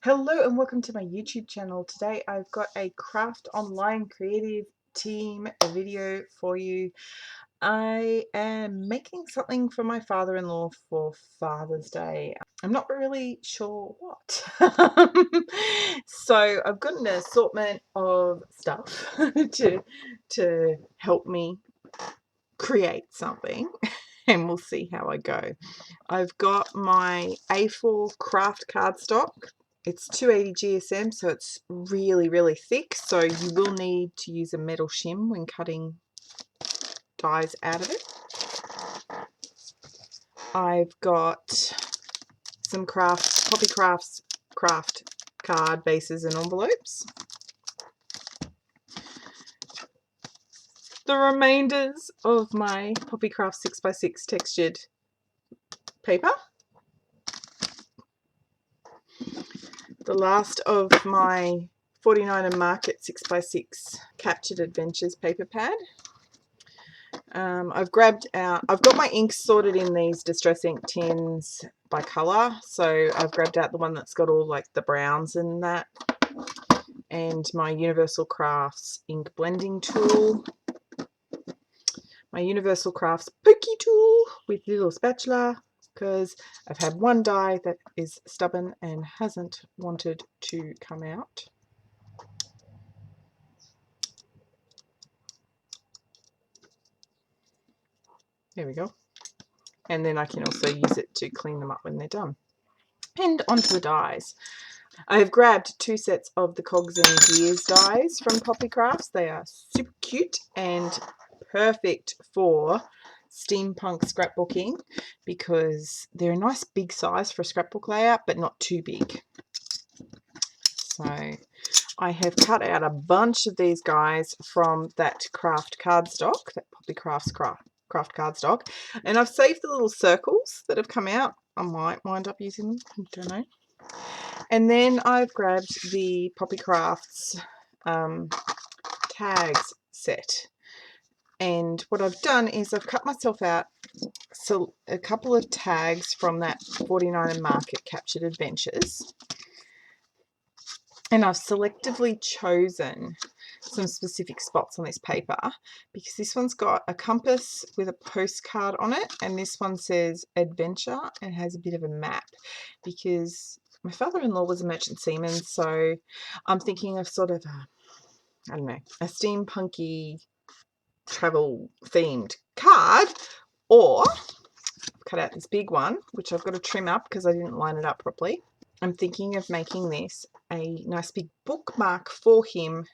Hello and welcome to my YouTube channel. Today I've got a CraftOnline creative team video for you. I am making something for my father-in-law for Father's Day. I'm not really sure what. So I've got an assortment of stuff to help me create something and we'll see how I go. I've got my A4 craft cardstock. It's 280 GSM, so it's really thick, so you will need to use a metal shim when cutting dies out of it. I've got some Poppy Crafts craft card bases and envelopes. The remainders of my Poppy Craft 6x6 textured paper. The last of my 49 Market 6x6 Captured Adventures paper pad. I've got my inks sorted in these distress ink tins by colour, so I've grabbed out the one that's got all like the browns and that, and my Universal Crafts ink blending tool, my Universal Crafts pokey tool with little spatula, because I've had one die that is stubborn and hasn't wanted to come out. There we go. And then I can also use it to clean them up when they're done. And onto the dies. I have grabbed 2 sets of the Cogs and Gears dies from Poppy Crafts. They are super cute and perfect for steampunk scrapbooking because they're a nice big size for a scrapbook layout, but not too big. So I have cut out a bunch of these guys from that craft cardstock, that Poppy Crafts craft cardstock, and I've saved the little circles that have come out. I might wind up using them, I don't know. And then I've grabbed the Poppy Crafts tags set. And what I've done is I've cut myself out a couple of tags from that 49 Market Captured Adventures. And I've selectively chosen some specific spots on this paper because this one's got a compass with a postcard on it, and this one says adventure and has a bit of a map because my father-in-law was a merchant seaman, so I'm thinking of sort of I don't know, a steampunky travel themed card, or I've cut out this big one which I've got to trim up because I didn't line it up properly. I'm thinking of making this a nice big bookmark for him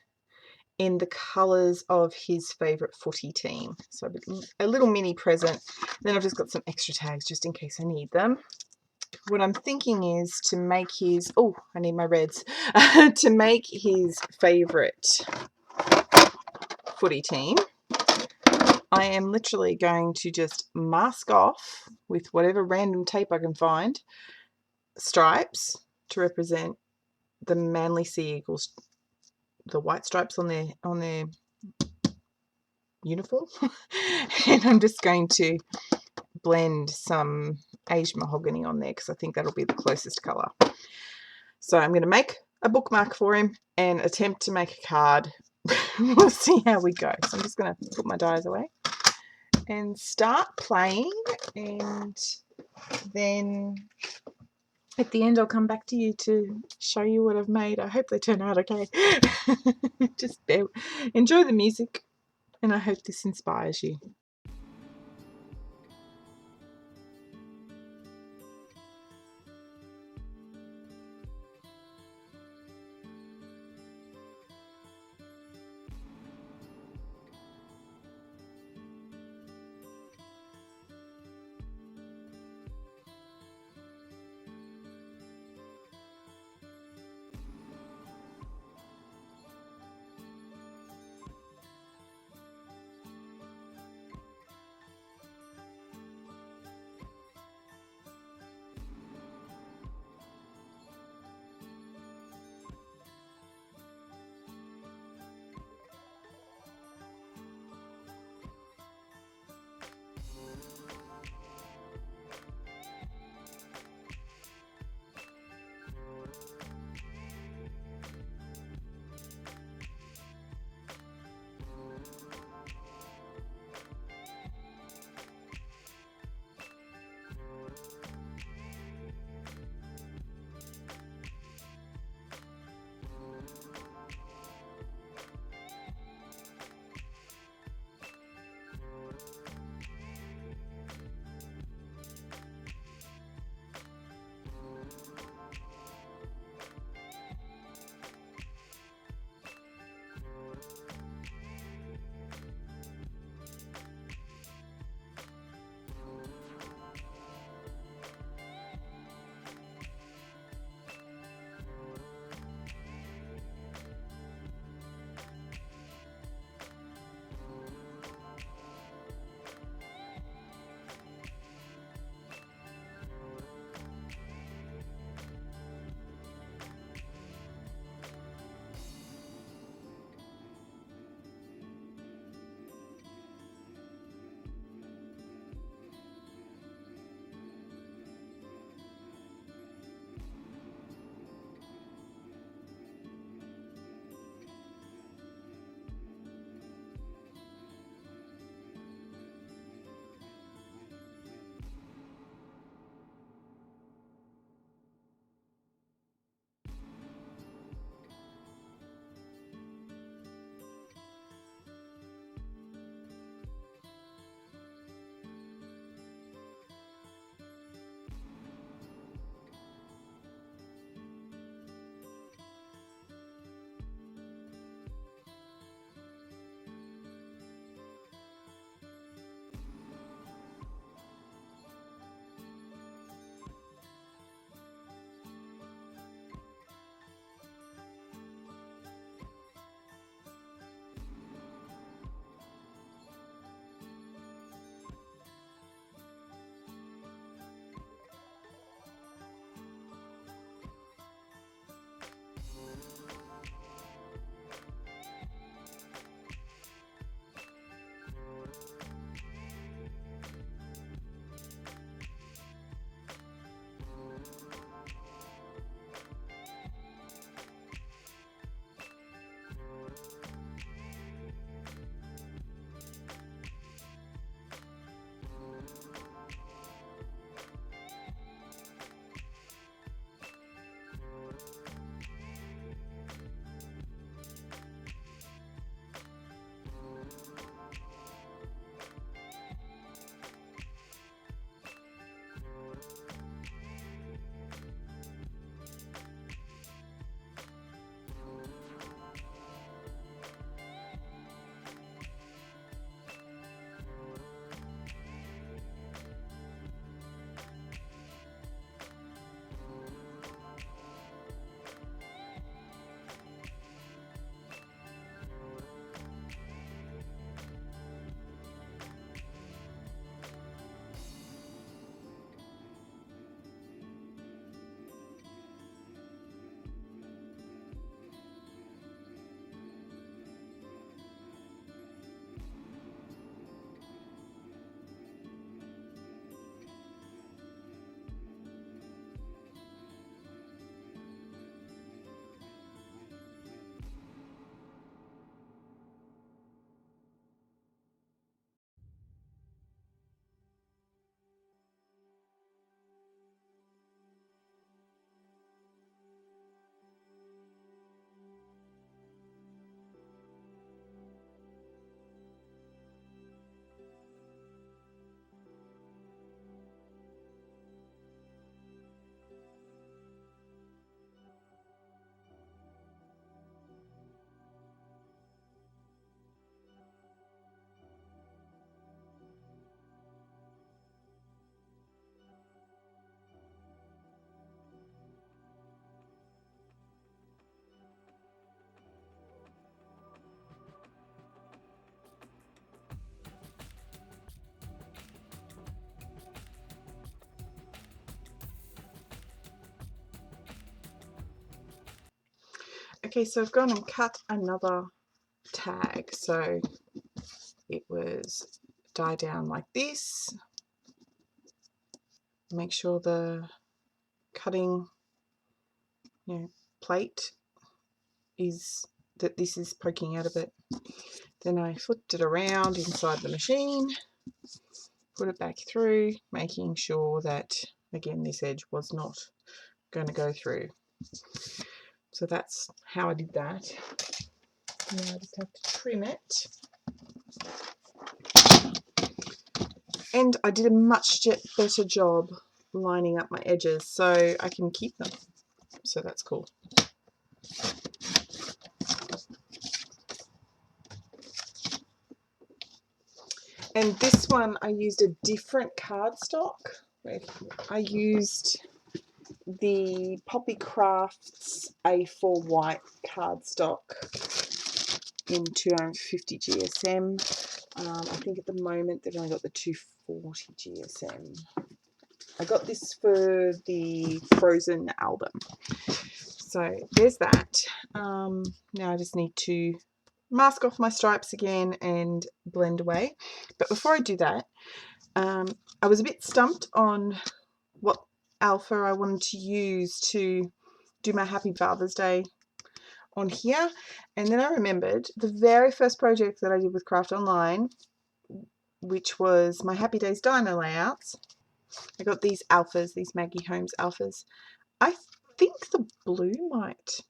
in the colours of his favourite footy team. So a little mini present. Then I've just got some extra tags just in case I need them. What I'm thinking is to make his, oh, I need my reds, to make his favourite footy team, I am literally going to just mask off with whatever random tape I can find stripes to represent the Manly Sea Eagles, the white stripes on their uniform. And I'm just going to blend some Asian mahogany on there because I think that'll be the closest colour. So I'm going to make a bookmark for him and attempt to make a card. We'll see how we go. So I'm just going to put my dies away and start playing, and then at the end I'll come back to you to show you what I've made. I hope they turn out okay. Just enjoy the music, and I hope this inspires you. Okay, so I've gone and cut another tag. So it was die down like this. Make sure the cutting, plate is that this is poking out of it. Then I flipped it around inside the machine, put it back through, making sure that, again, this edge was not going to go through. So that's how I did that. Now I just have to trim it. And I did a much better job lining up my edges so I can keep them. So that's cool. And this one I used a different cardstock. I used the Poppy Crafts A4 white cardstock in 250 GSM. I think at the moment they've only got the 240 GSM. I got this for the Frozen album. So there's that. Now I just need to mask off my stripes again and blend away. But before I do that, I was a bit stumped on what alpha I wanted to use to do my Happy Father's Day on here. And then I remembered the very first project that I did with CraftOnline, which was my Happy Days Diner layouts. I got these alphas, these Maggie Holmes alphas. I think the blue might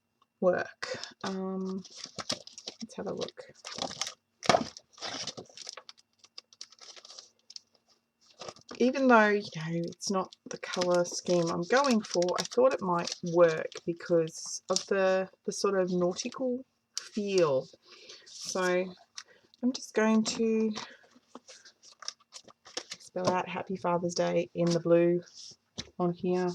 work. Let's have a look. Even though, it's not the colour scheme I'm going for, I thought it might work because of the sort of nautical feel. So I'm just going to spell out Happy Father's Day in the blue on here.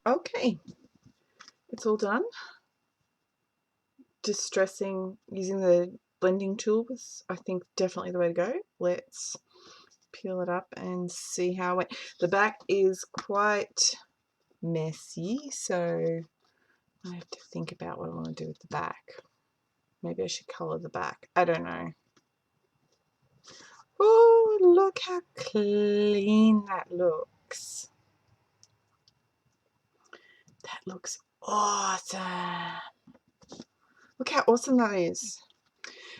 Okay, it's all done. Distressing using the blending tool was, I think, definitely the way to go. Let's peel it up and see how it went. The back is quite messy, so I have to think about what I want to do with the back. Maybe I should colour the back. I don't know. Oh, look how clean that looks. That looks awesome. Look how awesome that is.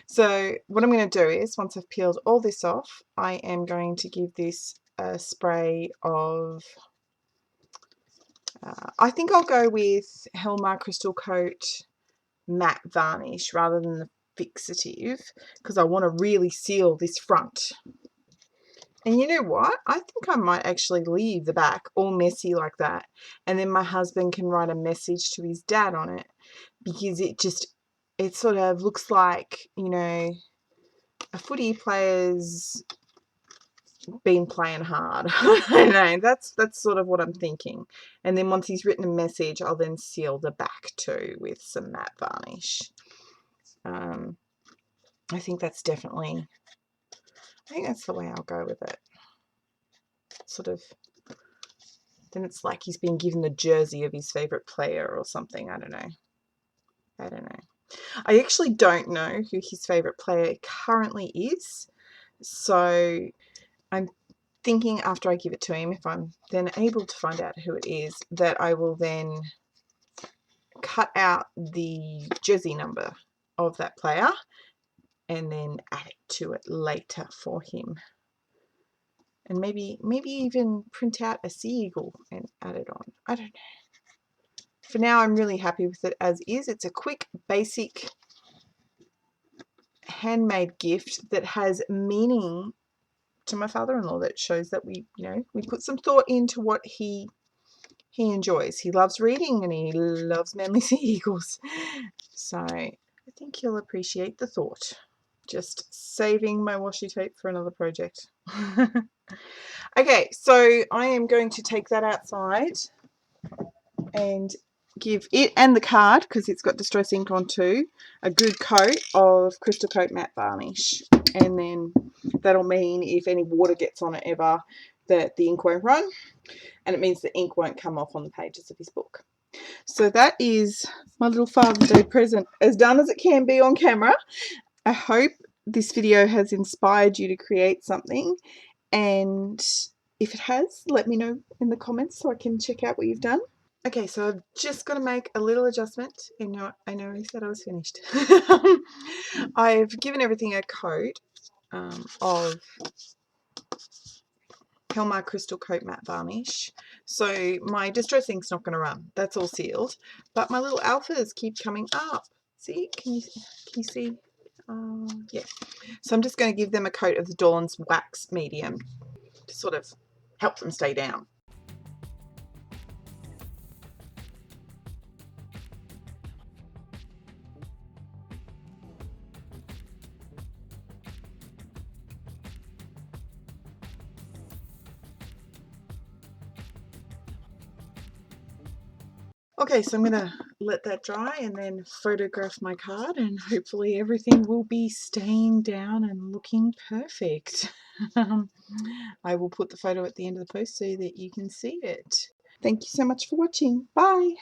So what I'm going to do is, once I've peeled all this off, I am going to give this a spray of I think I'll go with Helmar Crystal Coat matte varnish rather than the fixative, because I want to really seal this front. And you know what? I think I might actually leave the back all messy like that, and then my husband can write a message to his dad on it, because it sort of looks like, you know, a footy player's been playing hard. I know, that's sort of what I'm thinking. And then once he's written a message, I'll then seal the back too with some matte varnish. I think that's the way I'll go with it. Sort of, then it's like he's been given the jersey of his favourite player or something. I don't know. I actually don't know who his favourite player currently is. So I'm thinking after I give it to him, if I'm then able to find out who it is, that I will then cut out the jersey number of that player and then add it to it later for him. And maybe even print out a sea eagle and add it on. I don't know. For now, I'm really happy with it as is. It's a quick, basic, handmade gift that has meaning to my father-in-law, that shows that we put some thought into what he enjoys. He loves reading and he loves Manly Sea Eagles. So I think he'll appreciate the thought. Just saving my washi tape for another project. Okay, so I am going to take that outside and give it and the card, because it's got distress ink on too, a good coat of Crystal Coat matte varnish. And then that'll mean if any water gets on it ever, that the ink won't run, and it means the ink won't come off on the pages of his book. So that is my little Father's Day present, as done as it can be on camera. I hope this video has inspired you to create something, and if it has, let me know in the comments so I can check out what you've done. Okay, so I've just got to make a little adjustment. I know I said I was finished. I've given everything a coat of Helmar Crystal Coat matte varnish, so my distress ink's not going to run. That's all sealed, but my little alphas keep coming up. See? Can you see? Yeah. So I'm just going to give them a coat of the Dawn's wax medium to sort of help them stay down. Okay, so I'm going to let that dry and then photograph my card, and hopefully everything will be staying down and looking perfect. I will put the photo at the end of the post so that you can see it. Thank you so much for watching. Bye!